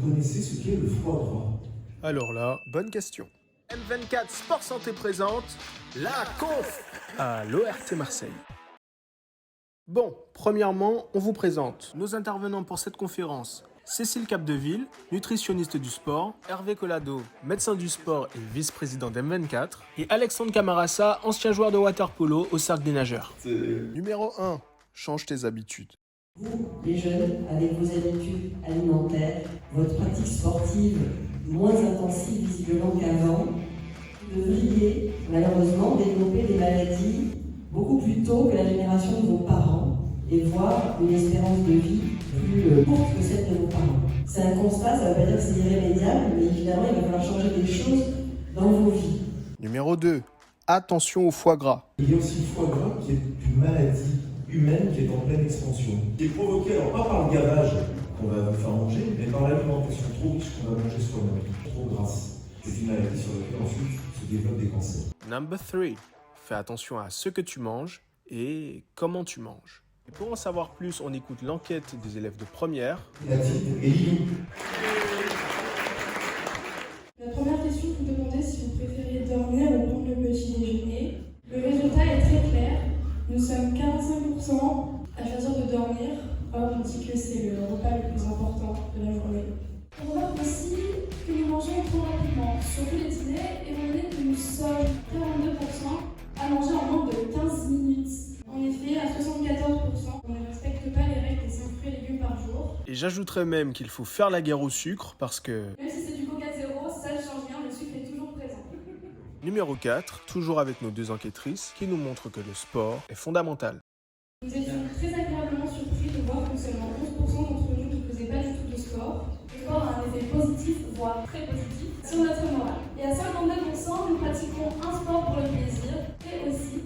connaissez ce qu'est le foie gras? Alors là, bonne question. M24 Sport Santé présente la conf à l'ORT Marseille. Bon, premièrement, on vous présente nos intervenants pour cette conférence. Cécile Capdeville, nutritionniste du sport, Hervé Collado, médecin du sport et vice-président d'M24, et Alexandre Camarasa, ancien joueur de water-polo au Cercle des Nageurs. Numéro 1, change tes habitudes. Vous, les jeunes, avec vos habitudes alimentaires, votre pratique sportive moins intensive visiblement qu'avant, vous devriez malheureusement développer des maladies beaucoup plus tôt que la génération de vos parents et voir une espérance de vie plus courte que celle de vos parents. C'est un constat, ça ne veut pas dire que c'est irrémédiable, mais évidemment il va falloir changer des choses dans vos vies. Numéro 2, attention au foie gras. Il y a aussi le foie gras qui est une maladie humaine qui est en pleine expansion, qui est provoquée alors pas par le gavage qu'on va vous faire manger, mais par l'alimentation trop riche qu'on va manger soi-même, trop grasse. C'est une maladie sur laquelle ensuite se développent des cancers. Number 3, fais attention à ce que tu manges et comment tu manges. Et pour en savoir plus, on écoute l'enquête des élèves de première. Mathilde et Lilou. La première question, vous demandez si vous préfériez dormir ou prendre le petit déjeuner. Le résultat est très clair. Nous sommes 45% à choisir de dormir. Or, on dit que c'est le repas le plus important de la journée. On remarque aussi que nous mangeons trop rapidement, surtout les dîners, et on est que nous sommes 42% à manger en moins de 15 minutes. En effet, à 74%, on ne respecte pas les règles des 5 fruits et légumes par jour. Et j'ajouterais même qu'il faut faire la guerre au sucre parce que... Même si c'est du coca zéro, ça ne change rien, le sucre est toujours présent. Numéro 4, toujours avec nos deux enquêtrices qui nous montrent que le sport est fondamental. Nous étions très agréablement surpris de voir que seulement 11% d'entre nous ne faisaient pas du tout de sport. Le sport a un effet positif, voire très positif, sur notre morale. Et à 52%, nous pratiquons un sport pour le plaisir et aussi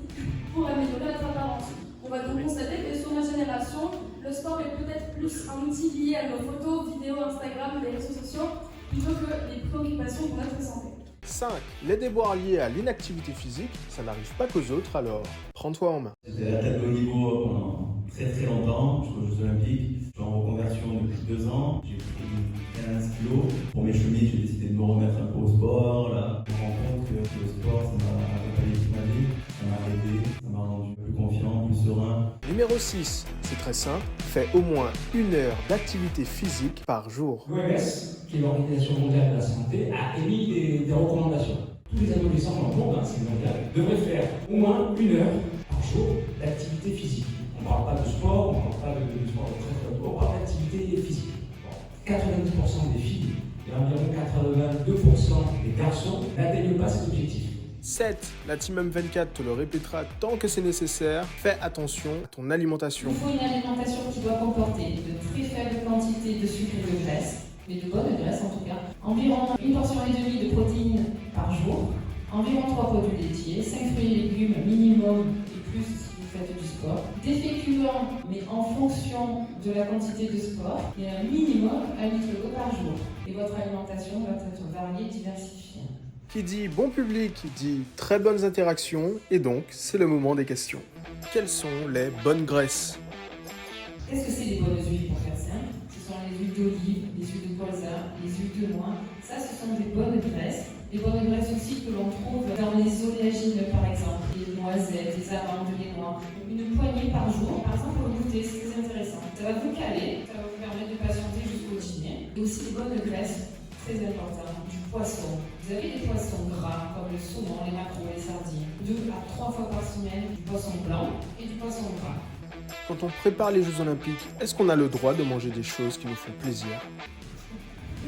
pour améliorer notre apparence. On va donc constater que sur notre génération, le sport est peut-être plus un outil lié à nos photos, vidéos, Instagram, les réseaux sociaux, plutôt que les préoccupations pour notre santé. 5. Les déboires liés à l'inactivité physique, ça n'arrive pas qu'aux autres, alors prends-toi en main. J'étais athlète de haut niveau pendant très longtemps, jusqu'aux Jeux Olympiques. Je suis en reconversion depuis 2 ans. J'ai pris 15 kilos. Pour mes chemises, j'ai décidé de me remettre un peu au sport. Là, je me rends compte que le sport, ça m'a accompagné toute ma vie. Ça m'a aidé, ça m'a rendu plus confiant, plus serein. Numéro 6. C'est très simple, fais au moins 1 heure d'activité physique par jour. L'OMS, qui est l'Organisation mondiale de la santé, a émis des recommandations. Tous les adolescents dans le monde, c'est mondial, devraient faire au moins 1 heure par jour d'activité physique. On ne parle pas de sport, on ne parle pas de sport de très haut, on parle d'activité physique. Bon, 90% des filles et environ 82% des garçons n'atteignent pas cet objectif. 7. La Team M24 te le répétera tant que c'est nécessaire, fais attention à ton alimentation. Il faut une alimentation qui doit comporter de très faibles quantités de sucre et de graisse, mais de bonnes graisses en tout cas, environ 1,5 portion de protéines par jour, environ 3 produits laitiers, 5 fruits et légumes minimum et plus si vous faites du sport, des féculents mais en fonction de la quantité de sport et un minimum 1 litre d'eau par jour. Et votre alimentation doit être variée, diversifiée. Qui dit bon public dit très bonnes interactions et donc c'est le moment des questions. Quelles sont les bonnes graisses? Qu'est-ce que c'est les bonnes huiles pour faire simple? Ce sont les huiles d'olive, les huiles de colza, les huiles de noix. Ça, ce sont des bonnes graisses. Des bonnes graisses aussi que l'on trouve dans les oléagineux, par exemple, les noisettes, les amandes, les noix. Une poignée par jour, par exemple, au goûter, c'est très intéressant. Ça va vous caler, ça va vous permettre de patienter jusqu'au dîner. Et aussi des bonnes graisses, très importantes, du poisson. Vous avez des poissons gras, comme le saumon, les maquereaux, les sardines. 2 à 3 fois par semaine, du poisson blanc et du poisson gras. Quand on prépare les Jeux Olympiques, est-ce qu'on a le droit de manger des choses qui nous font plaisir?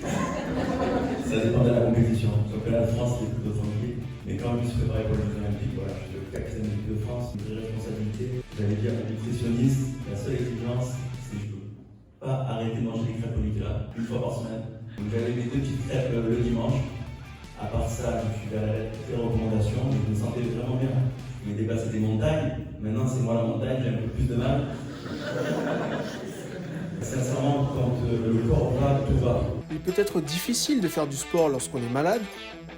Ça dépend de la compétition. Donc là, la France, c'est plutôt tranquille. Mais quand je me suis préparé pour les Jeux Olympiques, voilà, je suis le capitaine de l'équipe de France, une vraie responsabilité. J'allais dire nutritionniste, la seule exigence, c'est que je ne peux pas arrêter de manger des crêpes au Nutella 1 fois par semaine. Donc j'avais mes 2 petites crêpes le dimanche. À part ça, je suis vers les recommandations, mais je me sentais vraiment bien. Je voulais dépasser des montagnes. Maintenant, c'est moi la montagne, j'ai un peu plus de mal. Sincèrement, quand le corps va, tout va. Il peut être difficile de faire du sport lorsqu'on est malade.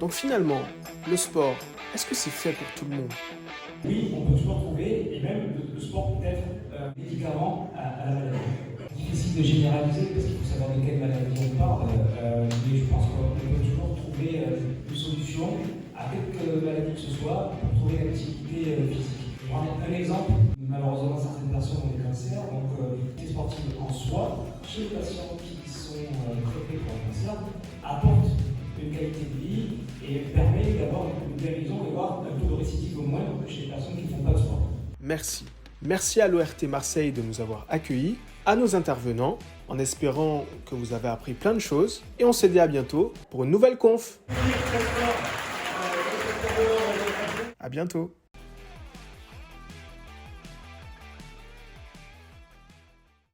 Donc finalement, le sport, est-ce que c'est fait pour tout le monde? Oui, on peut toujours trouver, et même le sport peut être médicament à la maladie. Difficile de généraliser parce qu'il faut savoir de quelle maladie on parle. retrouver l'activité physique. Je vais prendre un exemple. Malheureusement, certaines personnes ont des cancers, donc l'activité sportive en soi, chez les patients qui sont traités pour un cancer, apporte une qualité de vie et permet d'avoir une guérison et voir un taux de récidive au moins chez les personnes qui ne font pas de sport. Merci. Merci à l'ORT Marseille de nous avoir accueillis, à nos intervenants, en espérant que vous avez appris plein de choses. Et on se dit à bientôt pour une nouvelle conf. À bientôt.